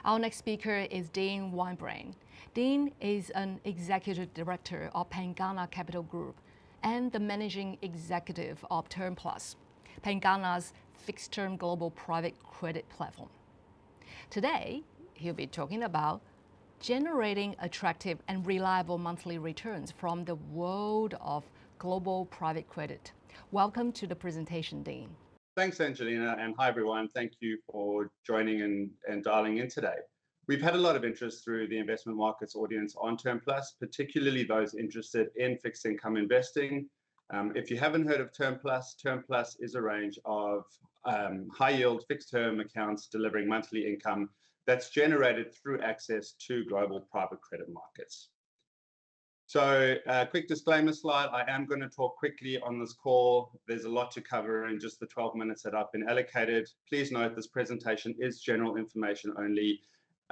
Our next speaker is Dean Weinbren. Dean is an executive director of Pengana Capital Group and the managing executive of Term Plus, Pengana's fixed-term global private credit platform. Today, he'll be talking about generating attractive and reliable monthly returns from the world of global private credit. Welcome to the presentation, Dean. Thanks, Angelina, and hi, everyone. Thank you for joining and dialing in today. We've had a lot of interest through the investment markets audience on Term Plus, particularly those interested in fixed income investing. If you haven't heard of Term Plus is a range of high yield fixed term accounts delivering monthly income that's generated through access to global private credit markets. So quick disclaimer slide, I am going to talk quickly on this call. There's a lot to cover in just the 12 minutes that I've been allocated. Please note this presentation is general information only,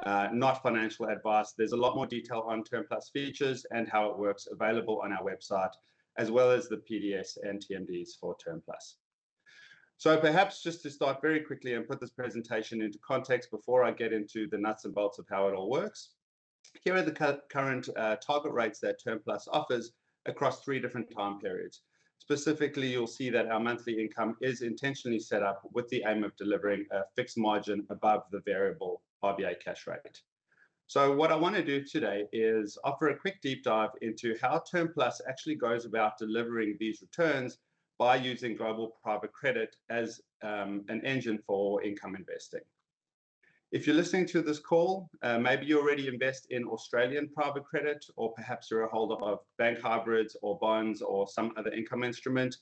not financial advice. There's a lot more detail on Term Plus features and how it works available on our website, as well as the PDS and TMDs for Term Plus. So perhaps just to start very quickly and put this presentation into context before I get into the nuts and bolts of how it all works. Here are the current target rates that Term Plus offers across 3 different time periods. Specifically, you'll see that our monthly income is intentionally set up with the aim of delivering a fixed margin above the variable RBA cash rate. So what I want to do today is offer a quick deep dive into how Term Plus actually goes about delivering these returns by using global private credit as an engine for income investing. If you're listening to this call, maybe you already invest in Australian private credit, or perhaps you're a holder of bank hybrids or bonds or some other income instrument.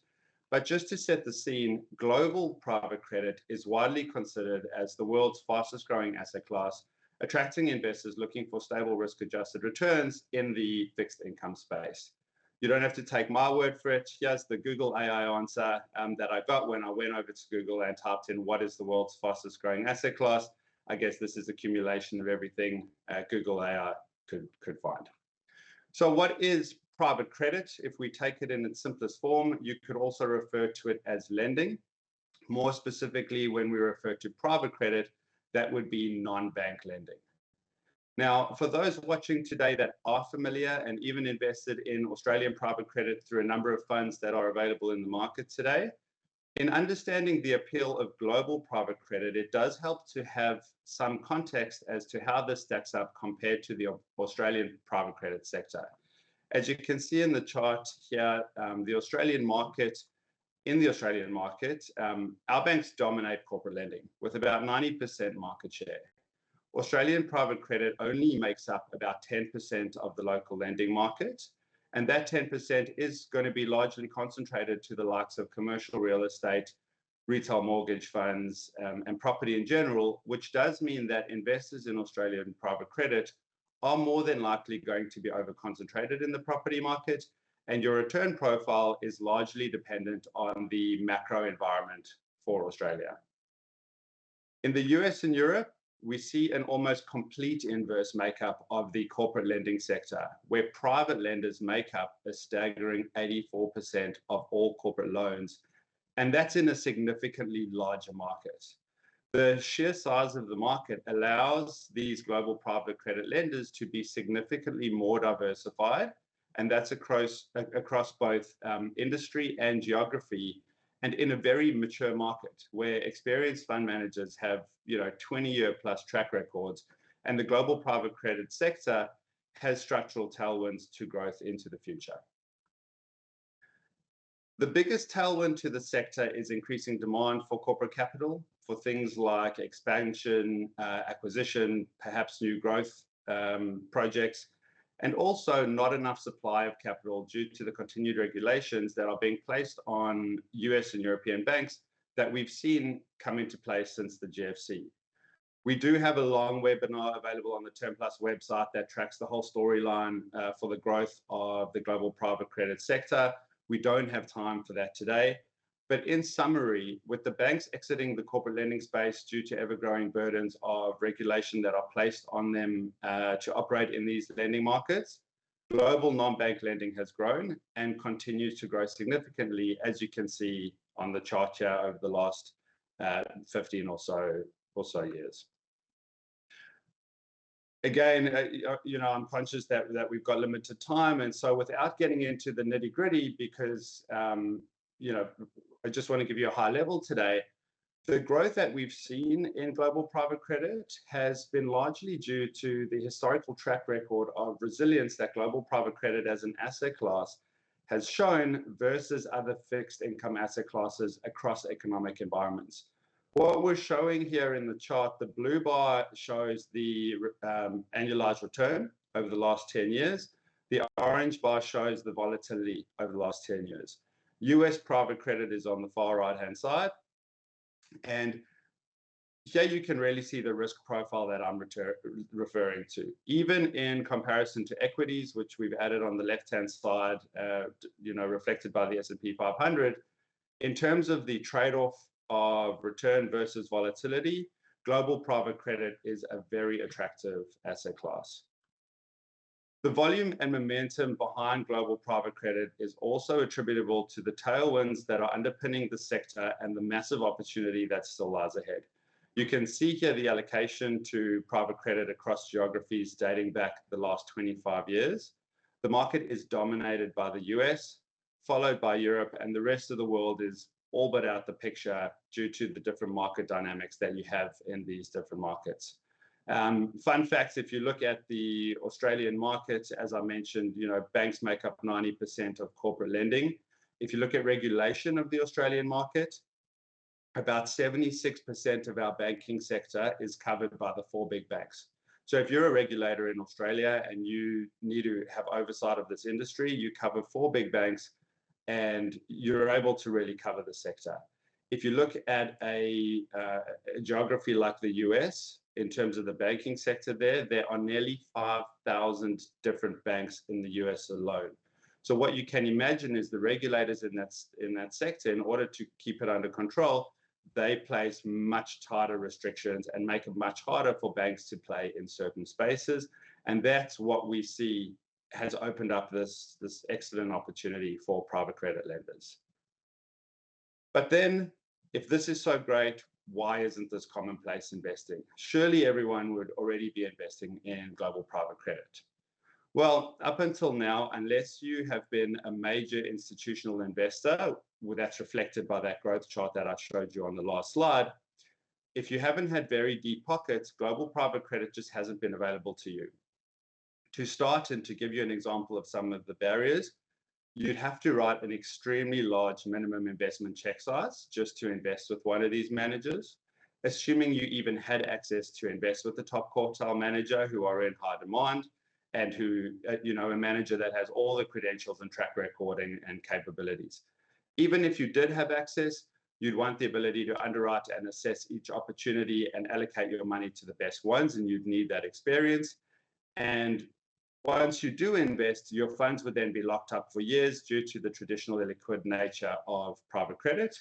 But just to set the scene, global private credit is widely considered as the world's fastest growing asset class, attracting investors looking for stable risk-adjusted returns in the fixed income space. You don't have to take my word for it. Here's the Google AI answer that I got when I went over to Google and typed in what is the world's fastest growing asset class. I guess this is a accumulation of everything Google AI could find. So what is private credit? If we take it in its simplest form, you could also refer to it as lending. More specifically, when we refer to private credit, that would be non-bank lending. Now, for those watching today that are familiar and even invested in Australian private credit through a number of funds that are available in the market today, in understanding the appeal of global private credit, it does help to have some context as to how this stacks up compared to the Australian private credit sector. As you can see in the chart here, in the Australian market, our banks dominate corporate lending with about 90% market share. Australian private credit only makes up about 10% of the local lending market. And that 10% is going to be largely concentrated to the likes of commercial real estate, retail mortgage funds, and property in general, which does mean that investors in Australian private credit are more than likely going to be over-concentrated in the property market, and your return profile is largely dependent on the macro environment for Australia. In the US and Europe, we see an almost complete inverse makeup of the corporate lending sector, where private lenders make up a staggering 84% of all corporate loans, and that's in a significantly larger market. The sheer size of the market allows these global private credit lenders to be significantly more diversified, and that's across both industry and geography, and in a very mature market where experienced fund managers have 20-year plus track records, and the global private credit sector has structural tailwinds to growth into the future. The biggest tailwind to the sector is increasing demand for corporate capital for things like expansion, acquisition, perhaps new growth projects, and also not enough supply of capital due to the continued regulations that are being placed on US and European banks that we've seen come into place since the GFC. We do have a long webinar available on the Term Plus website that tracks the whole storyline for the growth of the global private credit sector. We don't have time for that today. But in summary, with the banks exiting the corporate lending space due to ever-growing burdens of regulation that are placed on them to operate in these lending markets, global non-bank lending has grown and continues to grow significantly, as you can see on the chart here over the last 15 or so years. again, I'm conscious that we've got limited time, and so without getting into the nitty gritty, because I just want to give you a high level today. The growth that we've seen in global private credit has been largely due to the historical track record of resilience that global private credit as an asset class has shown versus other fixed income asset classes across economic environments. What we're showing here in the chart, the blue bar shows the annualized return over the last 10 years. The orange bar shows the volatility over the last 10 years. US private credit is on the far right-hand side. And here you can really see the risk profile that I'm referring to. Even in comparison to equities, which we've added on the left-hand side, reflected by the S&P 500, in terms of the trade-off of return versus volatility, global private credit is a very attractive asset class. The volume and momentum behind global private credit is also attributable to the tailwinds that are underpinning the sector and the massive opportunity that still lies ahead. You can see here the allocation to private credit across geographies dating back the last 25 years. The market is dominated by the US, followed by Europe, and the rest of the world is all but out the picture due to the different market dynamics that you have in these different markets. Fun facts, if you look at the Australian market, as I mentioned, banks make up 90% of corporate lending. If you look at regulation of the Australian market, about 76% of our banking sector is covered by the 4 big banks. So if you're a regulator in Australia and you need to have oversight of this industry, you cover 4 big banks and you're able to really cover the sector. If you look at a geography like the US, in terms of the banking sector there are nearly 5,000 different banks in the US alone. So what you can imagine is the regulators in that sector, in order to keep it under control, they place much tighter restrictions and make it much harder for banks to play in certain spaces. And that's what we see has opened up this excellent opportunity for private credit lenders. But then, if this is so great, why isn't this commonplace investing? Surely everyone would already be investing in global private credit. Well, up until now, unless you have been a major institutional investor, well, that's reflected by that growth chart that I showed you on the last slide, if you haven't had very deep pockets, global private credit just hasn't been available to you. To start, and to give you an example of some of the barriers, you'd have to write an extremely large minimum investment check size just to invest with one of these managers, assuming you even had access to invest with the top quartile manager who are in high demand and who, a manager that has all the credentials and track record and capabilities. Even if you did have access, you'd want the ability to underwrite and assess each opportunity and allocate your money to the best ones, and you'd need that experience. And once you do invest, your funds would then be locked up for years due to the traditional illiquid nature of private credit.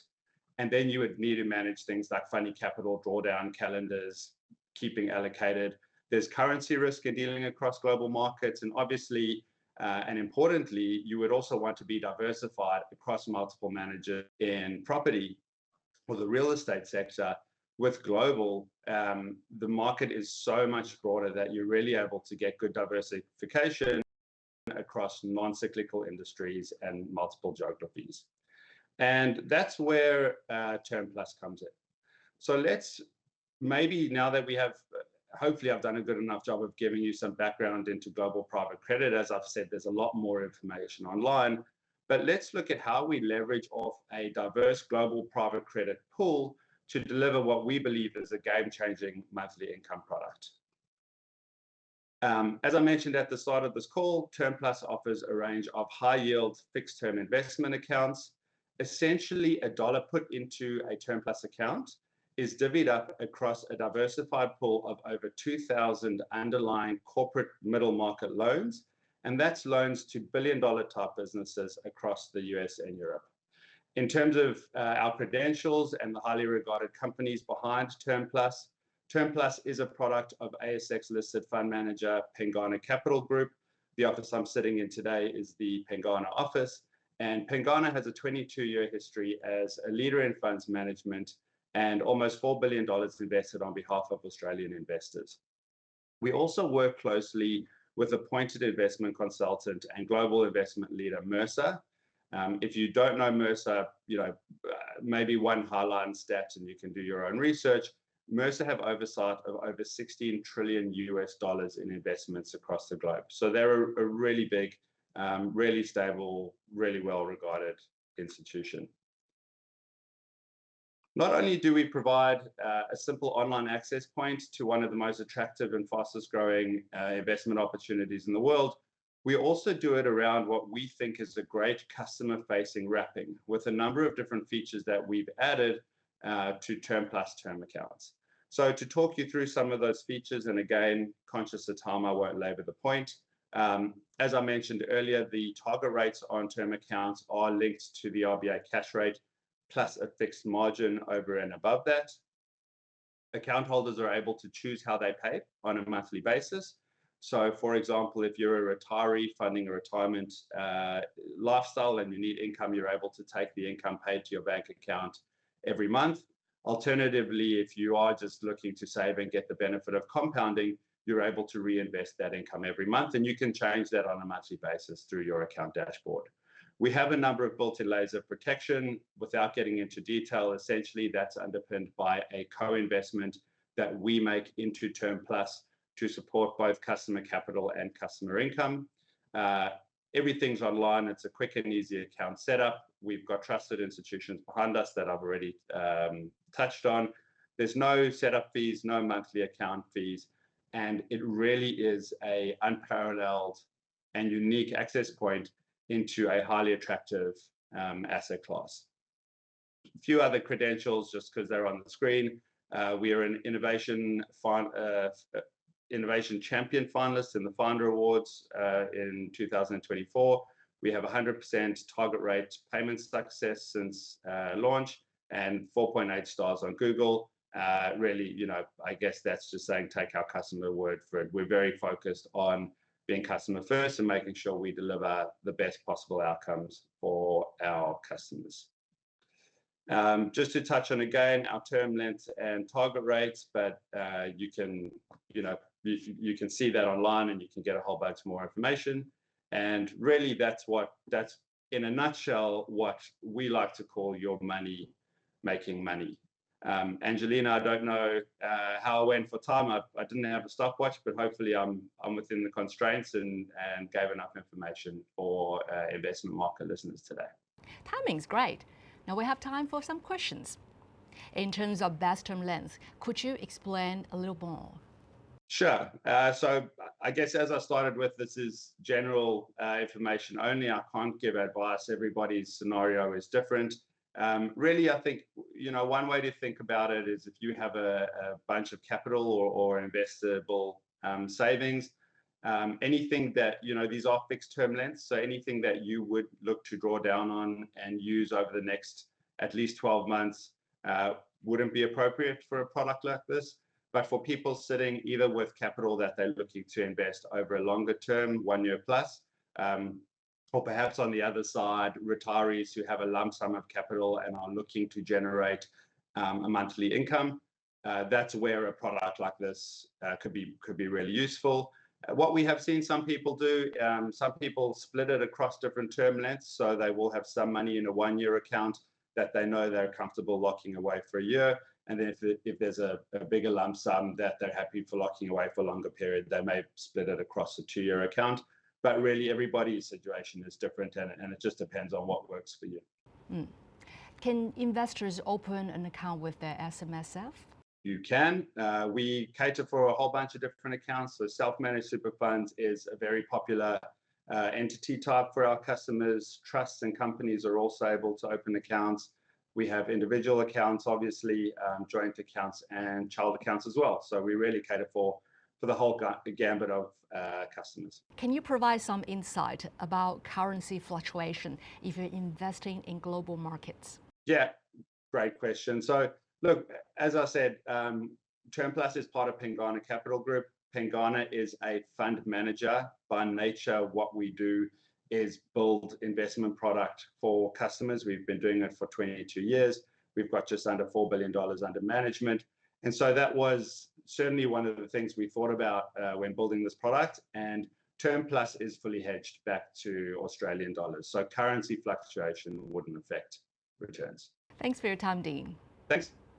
And then you would need to manage things like funding capital, drawdown calendars, keeping allocated. There's currency risk in dealing across global markets. And obviously, and importantly, you would also want to be diversified across multiple managers in property or the real estate sector. With global, the market is so much broader that you're really able to get good diversification across non-cyclical industries and multiple geographies. And that's where Term Plus comes in. So let's maybe, now that we have, hopefully I've done a good enough job of giving you some background into global private credit. As I've said, there's a lot more information online, but let's look at how we leverage off a diverse global private credit pool to deliver what we believe is a game-changing monthly income product. As I mentioned at the start of this call, Term Plus offers a range of high-yield fixed-term investment accounts. Essentially, a dollar put into a Term Plus account is divvied up across a diversified pool of over 2,000 underlying corporate middle market loans, and that's loans to billion-dollar type businesses across the US and Europe. In terms of our credentials and the highly regarded companies behind Term Plus is a product of ASX-listed fund manager Pengana Capital Group. The office I'm sitting in today is the Pengana office, and Pengana has a 22-year history as a leader in funds management and almost $4 billion invested on behalf of Australian investors. We also work closely with appointed investment consultant and global investment leader, Mercer. If you don't know Mercer, maybe one highlight stat, and you can do your own research. Mercer have oversight of over $16 trillion in investments across the globe. So they're a really big, really stable, really well-regarded institution. Not only do we provide a simple online access point to one of the most attractive and fastest growing investment opportunities in the world, we also do it around what we think is a great customer facing wrapping with a number of different features that we've added to Term Plus term accounts. So to talk you through some of those features, and again, conscious of time, I won't labor the point. As I mentioned earlier, the target rates on term accounts are linked to the RBA cash rate, plus a fixed margin over and above that. Account holders are able to choose how they pay on a monthly basis. So for example, if you're a retiree funding a retirement lifestyle and you need income, you're able to take the income paid to your bank account every month. Alternatively, if you are just looking to save and get the benefit of compounding, you're able to reinvest that income every month, and you can change that on a monthly basis through your account dashboard. We have a number of built-in layers of protection. Without getting into detail, essentially that's underpinned by a co-investment that we make into Term Plus to support both customer capital and customer income. Everything's online. It's a quick and easy account setup. We've got trusted institutions behind us that I've already touched on. There's no setup fees, no monthly account fees, and it really is an unparalleled and unique access point into a highly attractive asset class. A few other credentials, just because they're on the screen. We are an innovation champion finalist in the Finder Awards in 2024. We have 100% target rate payment success since launch and 4.8 stars on Google. Really, I guess that's just saying take our customer word for it. We're very focused on being customer first and making sure we deliver the best possible outcomes for our customers. Just to touch on again our term length and target rates, but you can see that online and you can get a whole bunch more information. And really, that's in a nutshell what we like to call your money making money. Angelina, I don't know how I went for time. I didn't have a stopwatch, but hopefully I'm within the constraints and gave enough information for investment market listeners today. Timing's great. Now we have time for some questions. In terms of best term length, could you explain a little more? Sure. So I guess as I started with, this is general information only. I can't give advice. Everybody's scenario is different. Really, I think, one way to think about it is if you have a bunch of capital or investable savings, anything that, these are fixed term lengths. So anything that you would look to draw down on and use over the next at least 12 months wouldn't be appropriate for a product like this. But for people sitting either with capital that they're looking to invest over a longer term, 1 year plus, or perhaps on the other side, retirees who have a lump sum of capital and are looking to generate a monthly income, that's where a product like this could be really useful. What we have seen some people do, some people split it across different term lengths, so they will have some money in a 1 year account that they know they're comfortable locking away for a year. And then if there's a bigger lump sum that they're happy for locking away for a longer period, they may split it across a 2 year account. But really, everybody's situation is different, and it just depends on what works for you. Can investors open an account with their SMSF? You can. We cater for a whole bunch of different accounts. So self-managed super funds is a very popular entity type for our customers. Trusts and companies are also able to open accounts. We have individual accounts, obviously, joint accounts and child accounts as well. So we really cater for the whole gambit of customers. Can you provide some insight about currency fluctuation if you're investing in global markets? Yeah, great question. So look, as I said, Term Plus is part of Pengana Capital Group. Pengana is a fund manager. By nature, what we do is build investment product for customers. We've been doing it for 22 years. We've got just under $4 billion under management. And so that was certainly one of the things we thought about when building this product. And Term Plus is fully hedged back to Australian dollars, so currency fluctuation wouldn't affect returns. Thanks for your time, Dean. Thanks.